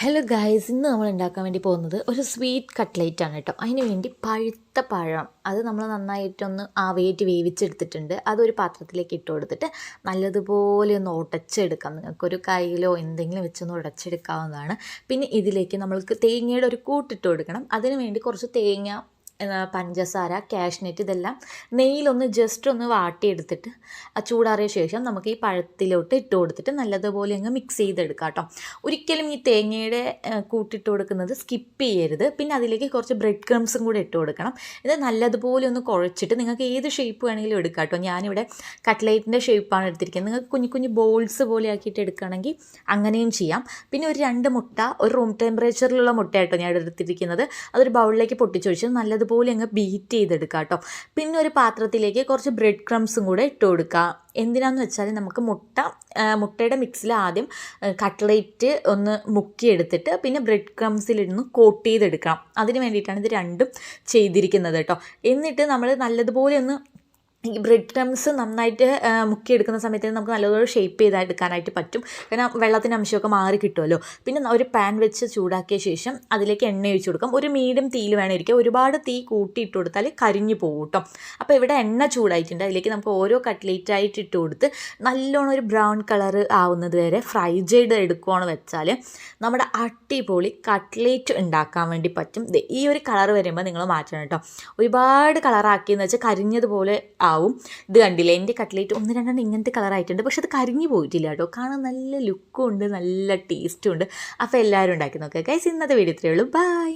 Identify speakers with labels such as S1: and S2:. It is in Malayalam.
S1: ഹലോ ഗായ്സ്, ഇന്ന് നമ്മൾ ഉണ്ടാക്കാൻ വേണ്ടി പോകുന്നത് ഒരു സ്വീറ്റ് കട്ട്ലേറ്റ് ആണ് കേട്ടോ. അതിന് വേണ്ടി പഴുത്ത പഴം അത് നമ്മൾ നന്നായിട്ടൊന്ന് ആവിയേറ്റ് വേവിച്ചെടുത്തിട്ടുണ്ട്. അതൊരു പാത്രത്തിലേക്ക് ഇട്ട് കൊടുത്തിട്ട് നല്ലതുപോലെ ഒന്ന് ഉടച്ചെടുക്കാം. നിങ്ങൾക്കൊരു കയ്യിലോ എന്തെങ്കിലും വെച്ചൊന്ന് ഉടച്ചെടുക്കാവുന്നതാണ്. പിന്നെ ഇതിലേക്ക് നമ്മൾക്ക് തേങ്ങയുടെ ഒരു കൂട്ടിട്ട് കൊടുക്കണം. അതിന് വേണ്ടി കുറച്ച് തേങ്ങ, പഞ്ചസാര, കാഷ്നട്ട് ഇതെല്ലാം നെയ്യിലൊന്ന് ജസ്റ്റ് ഒന്ന് വാട്ടിയെടുത്തിട്ട് ചൂടാറിയ ശേഷം നമുക്ക് ഈ പഴത്തിലോട്ട് ഇട്ട് കൊടുത്തിട്ട് നല്ലതുപോലെ അങ്ങ് മിക്സ് ചെയ്തെടുക്കാം കേട്ടോ. ഒരിക്കലും ഈ തേങ്ങയുടെ കൂട്ടിട്ട് കൊടുക്കുന്നത് സ്കിപ്പ് ചെയ്യരുത്. പിന്നെ അതിലേക്ക് കുറച്ച് ബ്രെഡ് ക്രംസും കൂടെ ഇട്ട് കൊടുക്കണം. ഇത് നല്ലതുപോലെ ഒന്ന് കുഴച്ചിട്ട് നിങ്ങൾക്ക് ഏത് ഷേപ്പ് വേണമെങ്കിലും എടുക്കാം കേട്ടോ. ഞാനിവിടെ കട്ട്ലേറ്റിൻ്റെ ഷേപ്പാണ് എടുത്തിരിക്കുന്നത്. നിങ്ങൾക്ക് കുഞ്ഞു കുഞ്ഞു ബോൾസ് പോലെ ആക്കിയിട്ട് എടുക്കുകയാണെങ്കിൽ അങ്ങനെയും ചെയ്യാം. പിന്നെ ഒരു 2 മുട്ട, ഒരു റൂം ടെമ്പറേച്ചറിലുള്ള മുട്ടയായിട്ടോ ഞാൻ എടുത്തിരിക്കുന്നത്. അതൊരു ബൗളിലേക്ക് പൊട്ടിച്ചൊഴിച്ച് നല്ലതുപോലെ അങ്ങ് ബീറ്റ് ചെയ്തെടുക്കുക കേട്ടോ. പിന്നെ ഒരു പാത്രത്തിലേക്ക് കുറച്ച് ബ്രെഡ് ക്രംസും കൂടെ ഇട്ട് കൊടുക്കുക. എന്തിനാന്ന് വെച്ചാൽ നമുക്ക് മുട്ടയുടെ മിക്സിൽ ആദ്യം കട്ട്ലേറ്റ് ഒന്ന് മുക്കിയെടുത്തിട്ട് പിന്നെ ബ്രെഡ് ക്രംസിലിരുന്ന് കോട്ട് ചെയ്തെടുക്കണം. അതിന് വേണ്ടിയിട്ടാണ് ഇത് രണ്ടും ചെയ്തിരിക്കുന്നത് കേട്ടോ. എന്നിട്ട് നമ്മൾ നല്ലതുപോലെ ഒന്ന് ഈ ബ്രെഡ് ക്രംസ് നന്നായിട്ട് മുക്കിയെടുക്കുന്ന സമയത്ത് നമുക്ക് നല്ലപോലെ ഷേപ്പ് ചെയ്തെടുക്കാനായിട്ട് പറ്റും. കാരണം വെള്ളത്തിൻ്റെ അംശമൊക്കെ മാറി കിട്ടുമല്ലോ. പിന്നെ ഒരു പാൻ വെച്ച് ചൂടാക്കിയ ശേഷം അതിലേക്ക് എണ്ണ ഒഴിച്ച് കൊടുക്കാം. ഒരു മീഡിയം തീയിൽ വേണം ഇരിക്കുക. ഒരുപാട് തീ കൂട്ടിയിട്ട് കൊടുത്താൽ കരിഞ്ഞു പോകും കേട്ടോ. അപ്പോൾ ഇവിടെ എണ്ണ ചൂടായിട്ടുണ്ട്. അതിലേക്ക് നമുക്ക് ഓരോ കട്ട്ലേറ്റായിട്ട് ഇട്ട് കൊടുത്ത് നല്ലോണം ഒരു ബ്രൗൺ കളർ ആവുന്നത് വരെ ഫ്രൈ ചെയ്ത് എടുക്കുകയാണ് വെച്ചാൽ നമ്മുടെ അടിപൊളി കട്ട്ലേറ്റ് ഉണ്ടാക്കാൻ വേണ്ടി പറ്റും. ഈ ഒരു കളർ വരുമ്പോൾ നിങ്ങൾ മാറ്റണം കേട്ടോ. ഒരുപാട് കളറാക്കിയെന്ന് വെച്ചാൽ കരിഞ്ഞതുപോലെ ആവും. ഇത് കണ്ടില്ലേ, എൻ്റെ കട്ട്ലേറ്റ് 1-2 ഇങ്ങനത്തെ കളറായിട്ടുണ്ട്. പക്ഷെ അത് കരിഞ്ഞു പോയിട്ടില്ല കേട്ടോ. കാണാൻ നല്ല ലുക്കും ഉണ്ട്, നല്ല ടേസ്റ്റും ഉണ്ട്. അപ്പോൾ എല്ലാവരും ഉണ്ടാക്കി നോക്കുക ഗൈസ്. ഇന്നത്തെ വീഡിയോ ഇത്രയേ ഉള്ളൂ. ബൈ.